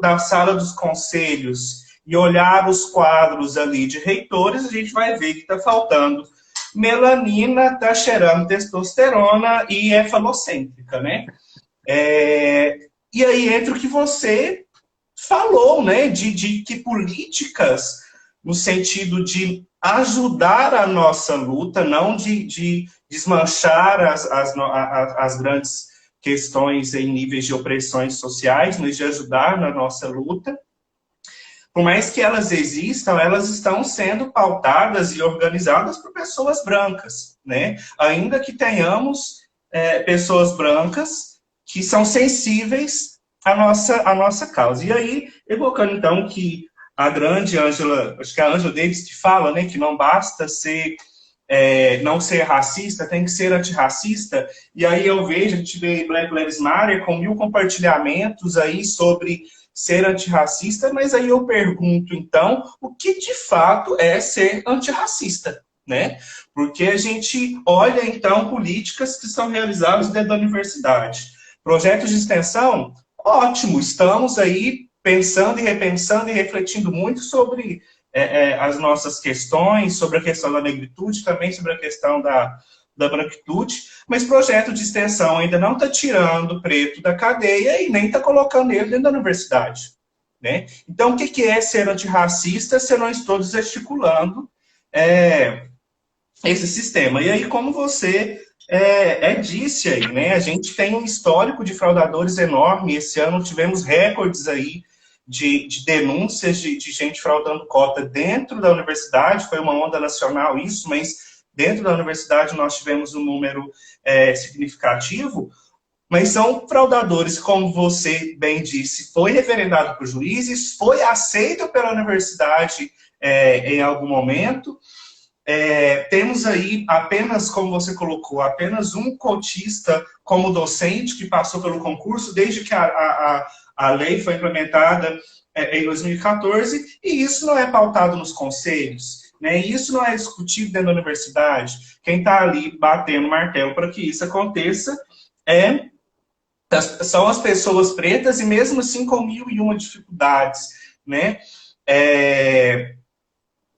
da sala dos conselhos e olhar os quadros ali de reitores, a gente vai ver que está faltando melanina, está cheirando testosterona e é falocêntrica, né? E aí entra o que você falou, né? De que políticas, no sentido de ajudar a nossa luta, não de desmanchar as grandes questões em níveis de opressões sociais, mas de ajudar na nossa luta. Por mais que elas existam, elas estão sendo pautadas e organizadas por pessoas brancas, né? Ainda que tenhamos pessoas brancas que são sensíveis à nossa causa. E aí, evocando então que a grande Angela, acho que é a Angela Davis que fala, né, que não basta não ser racista, tem que ser antirracista. E aí eu vejo, a gente vê Black Lives Matter com 1000 compartilhamentos aí sobre ser antirracista, mas aí eu pergunto, então, o que de fato é ser antirracista, né? Porque a gente olha, então, políticas que são realizadas dentro da universidade. Projetos de extensão, ótimo, estamos aí pensando e repensando e refletindo muito sobre as nossas questões, sobre a questão da negritude, também sobre a questão da branquitude, mas projeto de extensão ainda não está tirando o preto da cadeia e nem está colocando ele dentro da universidade. Né? Então, o que é ser antirracista se não estou desarticulando esse sistema? E aí, como você disse aí, né? A gente tem um histórico de fraudadores enorme. Esse ano tivemos recordes aí de denúncias de gente fraudando cota dentro da universidade. Foi uma onda nacional isso, mas dentro da universidade nós tivemos um número significativo. Mas são fraudadores, como você bem disse, foi referendado por juízes, foi aceito pela universidade em algum momento. Temos aí apenas, como você colocou, apenas um cotista como docente que passou pelo concurso desde que a lei foi implementada em 2014, e isso não é pautado nos conselhos, né? Isso não é discutido dentro da universidade. Quem está ali batendo martelo para que isso aconteça são as pessoas pretas, e mesmo assim com 1001 dificuldades, né?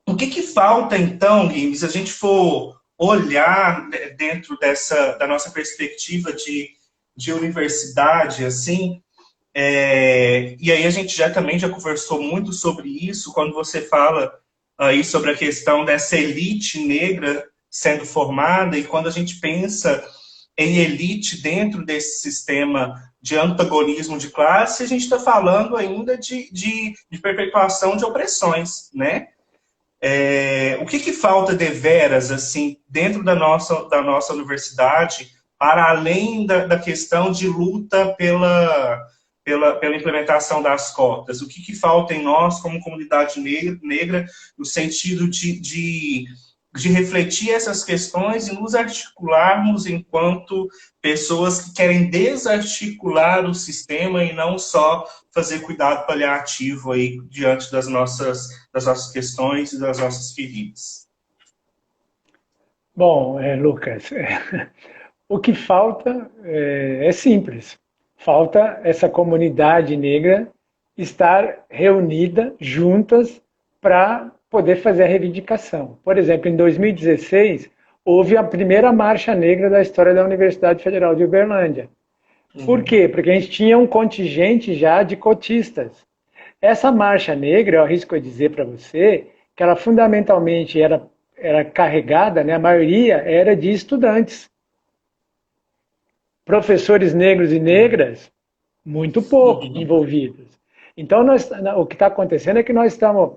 O que falta, então, Guilherme, se a gente for olhar dentro da nossa perspectiva de universidade, assim, e aí a gente também já conversou muito sobre isso, quando você fala aí sobre a questão dessa elite negra sendo formada, e quando a gente pensa em elite dentro desse sistema de antagonismo de classe, a gente está falando ainda de perpetuação de opressões, né? O que falta deveras, assim, dentro da nossa universidade, para além da questão de luta pela implementação das cotas? O que falta em nós, como comunidade negra, no sentido de refletir essas questões e nos articularmos enquanto pessoas que querem desarticular o sistema e não só fazer cuidado paliativo aí diante das nossas questões e das nossas feridas? Bom, Lucas, o que falta é simples. Falta essa comunidade negra estar reunida, juntas, para poder fazer a reivindicação. Por exemplo, em 2016, houve a primeira marcha negra da história da Universidade Federal de Uberlândia. Por quê? Porque a gente tinha um contingente já de cotistas. Essa marcha negra, eu arrisco dizer para você, que ela fundamentalmente era carregada, né, a maioria era de estudantes. Professores negros e negras, muito pouco envolvidos. Então, o que está acontecendo é que nós estamos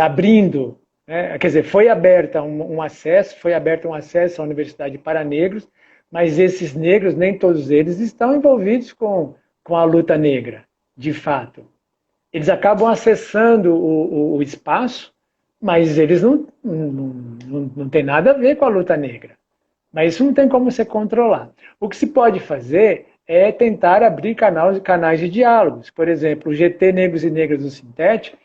abrindo, né, quer dizer, foi aberto um acesso à universidade para negros, mas esses negros, nem todos eles, estão envolvidos com a luta negra, de fato. Eles acabam acessando o espaço, mas eles não têm nada a ver com a luta negra. Mas isso não tem como você controlar. O que se pode fazer é tentar abrir canais de diálogos. Por exemplo, o GT Negros e Negras do Sintético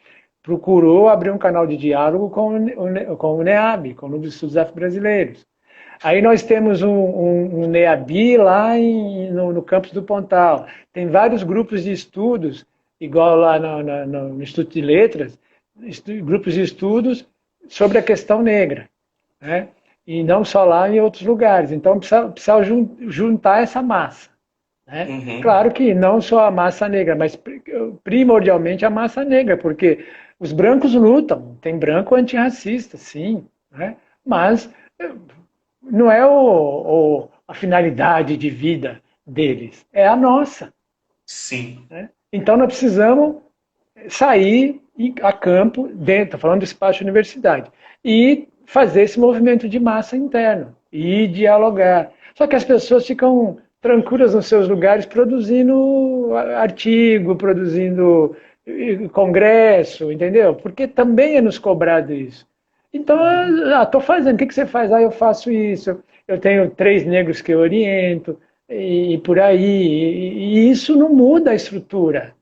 procurou abrir um canal de diálogo com o NEAB, com o Núcleo de Estudos Afro-Brasileiros. Aí nós temos um NEAB lá no campus do Pontal. Tem vários grupos de estudos, igual lá no Instituto de Letras, grupos de estudos sobre a questão negra, né? E não só lá, em outros lugares. Então, precisa juntar essa massa, né? Claro que não só a massa negra, mas primordialmente a massa negra, porque os brancos lutam, tem branco antirracista, sim, né? Mas não é a finalidade de vida deles, é a nossa. Sim. Né? Então, nós precisamos sair a campo, estou falando do espaço de universidade, e fazer esse movimento de massa interno e dialogar. Só que as pessoas ficam tranquilas nos seus lugares produzindo artigo, produzindo congresso, entendeu? Porque também é nos cobrado isso. Então, estou fazendo, o que você faz? Eu faço isso, eu tenho 3 negros que eu oriento, e por aí, e isso não muda a estrutura,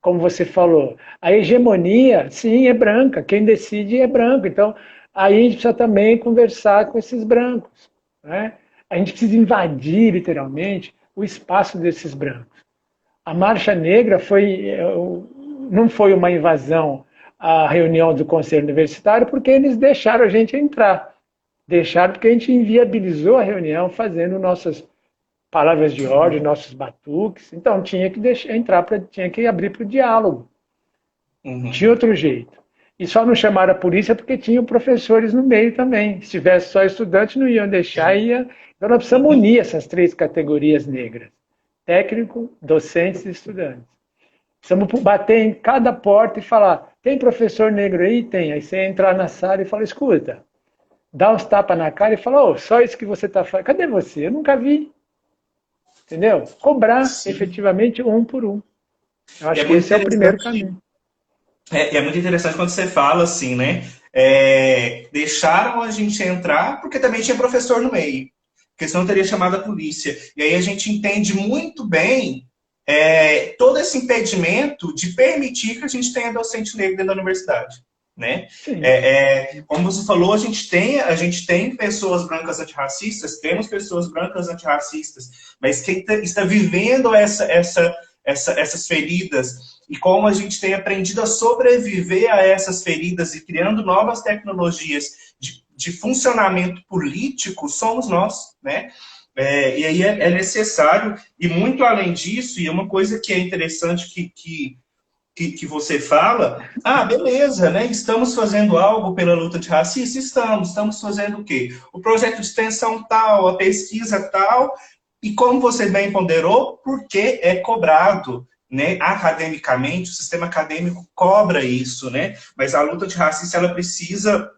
como você falou. A hegemonia, sim, é branca, quem decide é branco, então aí a gente precisa também conversar com esses brancos, né? A gente precisa invadir, literalmente, o espaço desses brancos. A Marcha Negra não foi uma invasão à reunião do Conselho Universitário, porque eles deixaram a gente entrar. Deixaram porque a gente inviabilizou a reunião fazendo nossas palavras de ordem, nossos batuques. Então tinha que tinha que abrir para o diálogo. Não tinha outro jeito. E só não chamaram a polícia porque tinham professores no meio também. Se tivesse só estudantes, não iam deixar. Então nós precisamos unir essas 3 categorias negras: técnico, docentes e estudantes. Precisamos bater em cada porta e falar: tem professor negro aí? Tem. Aí você entrar na sala e fala: escuta, dá uns tapas na cara e fala: oh, só isso que você está fazendo. Cadê você? Eu nunca vi. Entendeu? Cobrar efetivamente um por um. Eu acho que esse é o primeiro caminho. É muito interessante quando você fala assim, né? Deixaram a gente entrar porque também tinha professor no meio, porque senão teria chamado a polícia. E aí a gente entende muito bem todo esse impedimento de permitir que a gente tenha docente negro dentro da universidade, né? Como você falou, a gente tem pessoas brancas antirracistas, temos pessoas brancas antirracistas, mas quem está vivendo essas feridas e como a gente tem aprendido a sobreviver a essas feridas e criando novas tecnologias de funcionamento político, somos nós, né? E aí é necessário, e muito além disso, e uma coisa que é interessante que que você fala, beleza, né? Estamos fazendo algo pela luta de racismo? Estamos fazendo o quê? O projeto de extensão tal, a pesquisa tal, e como você bem ponderou, porque é cobrado, né? Academicamente, o sistema acadêmico cobra isso, né? Mas a luta de racismo, ela precisa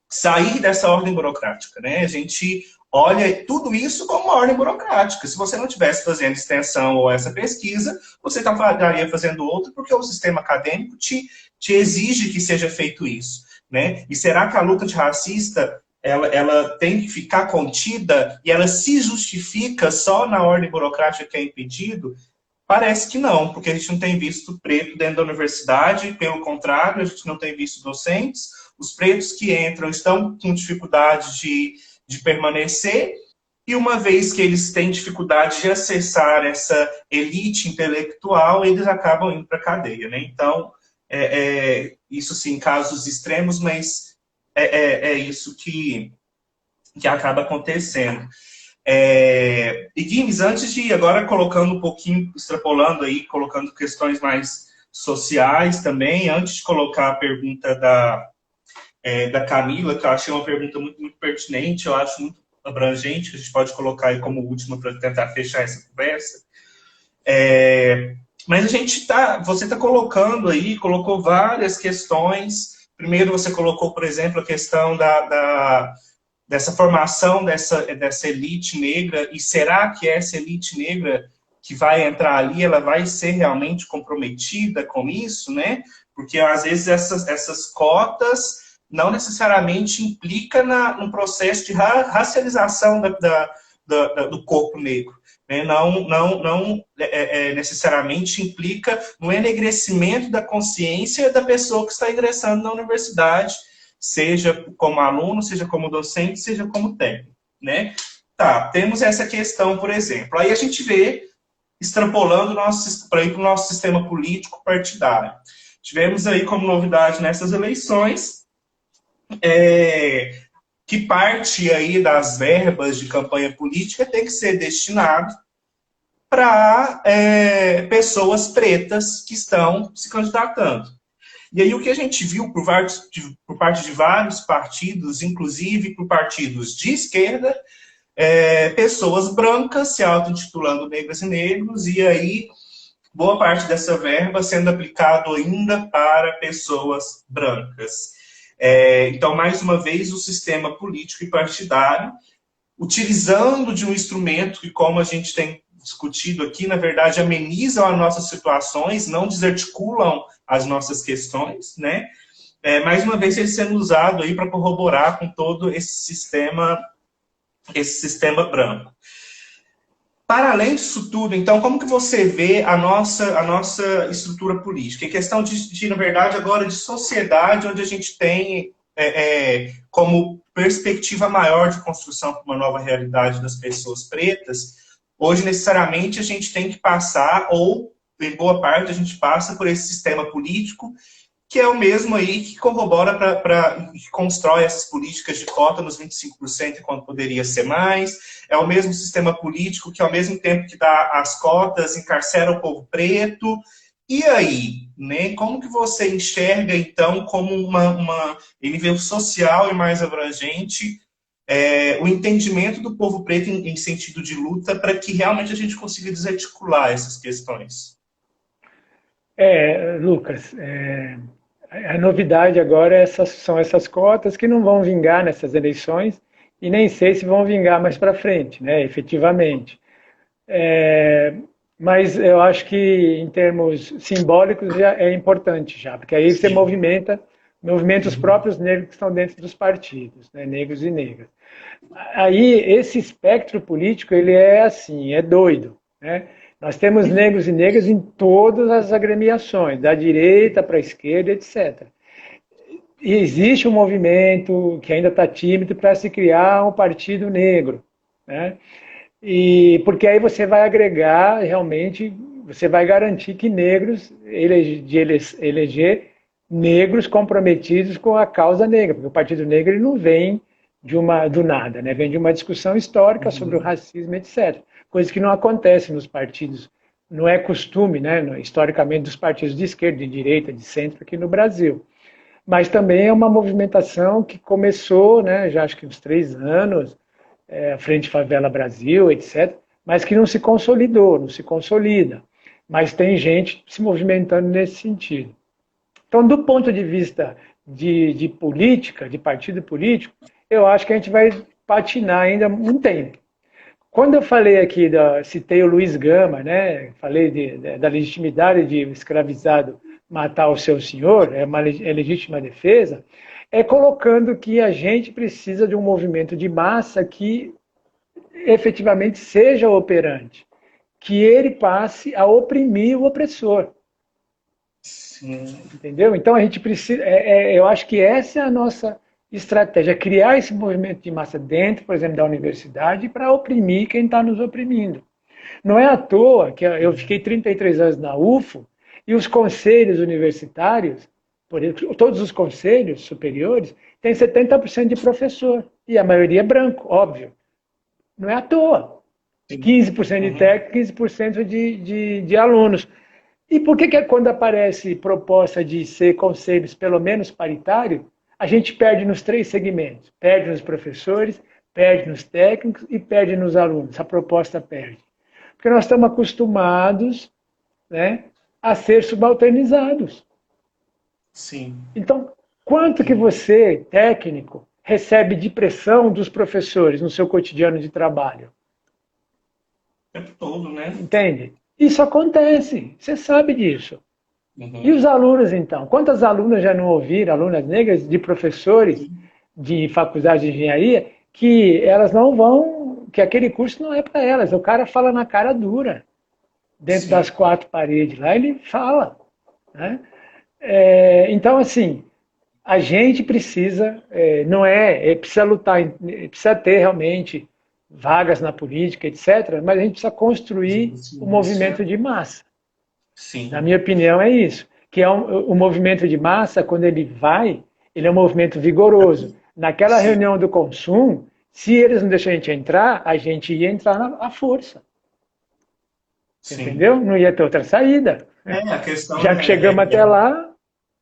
sair dessa ordem burocrática, né? A gente olha tudo isso como uma ordem burocrática. Se você não estivesse fazendo extensão ou essa pesquisa, você estaria fazendo outra porque o sistema acadêmico te exige que seja feito isso, né? E será que a luta de racista ela tem que ficar contida e ela se justifica só na ordem burocrática que é impedido? Parece que não, porque a gente não tem visto preto dentro da universidade, pelo contrário, a gente não tem visto docentes. Os pretos que entram estão com dificuldade de permanecer, e uma vez que eles têm dificuldade de acessar essa elite intelectual, eles acabam indo para a cadeia, né? Então, isso sim, em casos extremos, mas é isso que acaba acontecendo. E Guimes, antes de ir agora colocando um pouquinho, extrapolando aí, colocando questões mais sociais também, antes de colocar a pergunta da Camila, que eu achei uma pergunta muito, muito pertinente, eu acho muito abrangente, que a gente pode colocar aí como última para tentar fechar essa conversa. Mas você está colocando aí, colocou várias questões. Primeiro você colocou, por exemplo, a questão dessa formação dessa elite negra, e será que essa elite negra que vai entrar ali, ela vai ser realmente comprometida com isso, né? Porque, às vezes, essas cotas não necessariamente implica no processo de racialização do corpo negro, né? Não necessariamente implica no enegrecimento da consciência da pessoa que está ingressando na universidade, seja como aluno, seja como docente, seja como técnico, né? Tá, temos essa questão, por exemplo. Aí a gente vê, extrapolando para ir para o nosso sistema político partidário. Tivemos aí como novidade nessas eleições que parte aí das verbas de campanha política tem que ser destinado para pessoas pretas que estão se candidatando. E aí o que a gente viu por parte de vários partidos, inclusive por partidos de esquerda, pessoas brancas se auto-intitulando negras e negros, e aí boa parte dessa verba sendo aplicado ainda para pessoas brancas. Então, mais uma vez, o sistema político e partidário, utilizando de um instrumento que, como a gente tem discutido aqui, na verdade, amenizam as nossas situações, não desarticulam as nossas questões, né? Mais uma vez, ele sendo usado aí para corroborar com todo esse sistema branco. Para além disso tudo, então, como que você vê a nossa estrutura política? É questão na verdade, agora de sociedade, onde a gente tem como perspectiva maior de construção para uma nova realidade das pessoas pretas. Hoje, necessariamente, a gente tem que passar, ou em boa parte, a gente passa por esse sistema político, que é o mesmo aí que corrobora que constrói essas políticas de cota nos 25%, quando poderia ser mais. É o mesmo sistema político que, ao mesmo tempo que dá as cotas, encarcera o povo preto. E aí, né? Como que você enxerga, então, como em nível social e mais abrangente, o entendimento do povo preto em sentido de luta para que realmente a gente consiga desarticular essas questões? Lucas, a novidade agora são essas cotas que não vão vingar nessas eleições e nem sei se vão vingar mais para frente, né, efetivamente. Mas eu acho que, em termos simbólicos, já é importante, já, porque aí você movimenta os próprios negros que estão dentro dos partidos, né, negros e negras. Aí, esse espectro político, ele é assim, é doido, né? Nós temos negros e negras em todas as agremiações, da direita para a esquerda, etc. E existe um movimento que ainda está tímido para se criar um partido negro, né? Porque aí você vai agregar, realmente, você vai garantir que negros, eleger negros comprometidos com a causa negra, porque o Partido Negro ele não vem do nada, né? Vem de uma discussão histórica sobre o racismo, etc. Coisa que não acontece nos partidos não é costume, né, historicamente, dos partidos de esquerda, de direita, de centro aqui no Brasil. Mas também é uma movimentação que começou, né, já acho que uns 3 anos, a Frente Favela Brasil, etc., mas que não se consolidou, não se consolida. Mas tem gente se movimentando nesse sentido. Então, do ponto de vista de política, de partido político, eu acho que a gente vai patinar ainda um tempo. Quando eu falei aqui, citei o Luiz Gama, né? Falei da legitimidade de o escravizado matar o seu senhor, é legítima defesa, é colocando que a gente precisa de um movimento de massa que efetivamente seja operante, que ele passe a oprimir o opressor. Sim. Entendeu? Então a gente precisa, eu acho que essa é a nossa estratégia, criar esse movimento de massa dentro, por exemplo, da universidade para oprimir quem está nos oprimindo. Não é à toa que eu fiquei 33 anos na UFO e os conselhos universitários, por exemplo, todos os conselhos superiores, têm 70% de professor, e a maioria é branco, óbvio. Não é à toa. 15% de técnico, 15% de alunos. E por que quando aparece proposta de ser conselhos pelo menos paritário, a gente perde nos 3 segmentos? Perde nos professores, perde nos técnicos e perde nos alunos. A proposta perde. Porque nós estamos acostumados, né, a ser subalternizados. Sim. Então, quanto que você, técnico, recebe de pressão dos professores no seu cotidiano de trabalho? O tempo todo, né? Entende? Isso acontece, você sabe disso. E Uhum. os alunos, então? Quantas alunas já não ouviram, alunas negras, de professores de faculdade de engenharia, que elas não vão, que aquele curso não é para elas. O cara fala na cara dura, dentro das Sim. 4 paredes lá, ele fala. Né? Então, assim, a gente precisa, precisa lutar, precisa ter realmente vagas na política, etc., mas a gente precisa construir o movimento de massa. Na Sim. minha opinião, é isso. Que é o movimento de massa, quando ele é um movimento vigoroso. Naquela Sim. reunião do consumo, se eles não deixam a gente ia entrar à força. Sim. Entendeu? Não ia ter outra saída. A questão Já que chegamos até lá,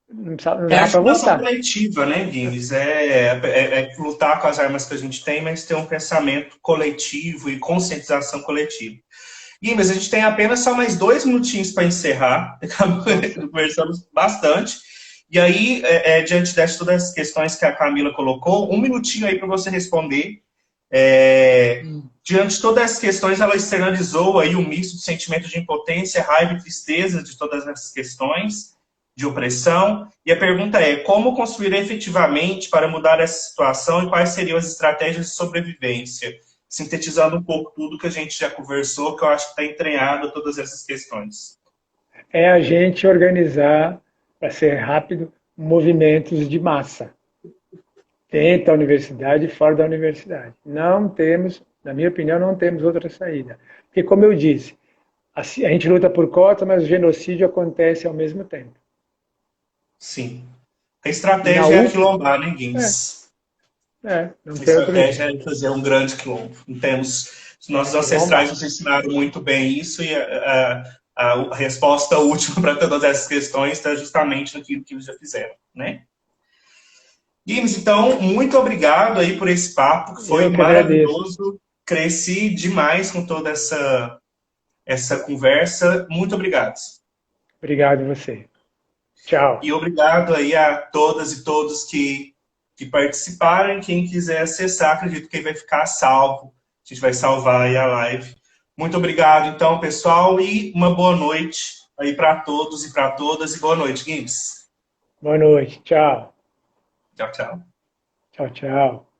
não é a dá para agitação voltar. coletiva, né, Guinness? É lutar com as armas que a gente tem, mas ter um pensamento coletivo e conscientização coletiva. Guinness, a gente tem apenas só mais 2 minutinhos para encerrar. Conversamos bastante. E aí, diante de todas as questões que a Camila colocou, 1 minutinho aí para você responder. Diante de todas as questões, ela externalizou aí um misto de sentimentos de impotência, raiva e tristeza de todas essas questões de opressão. E a pergunta é, como construir efetivamente para mudar essa situação e quais seriam as estratégias de sobrevivência? Sintetizando um pouco tudo que a gente já conversou, que eu acho que está entranhado todas essas questões. É a gente organizar, para ser rápido, movimentos de massa. Dentro da universidade e fora da universidade. Não temos, na minha opinião, não temos outra saída. Porque, como eu disse, a gente luta por cota, mas o genocídio acontece ao mesmo tempo. Sim. A E na estratégia é UFO, aquilombar, né, Guinness? não A tem outro estratégia jeito. é fazer um grande quilombo. Nossos ancestrais Quilombar. nos ensinaram muito bem isso e a resposta última para todas essas questões está justamente naquilo que eles já fizeram, né? Guinness, então, muito obrigado aí por esse papo, que foi Eu que agradeço. maravilhoso. Cresci demais com toda essa conversa. Muito obrigado. Obrigado a você. Tchau. E obrigado aí a todas e todos que participaram. Quem quiser acessar, acredito que vai ficar salvo. A gente vai salvar aí a live. Muito obrigado, então, pessoal, e uma boa noite aí para todos e para todas. E boa noite, Gibbs. Boa noite. Tchau. Tchau, tchau. Tchau, tchau.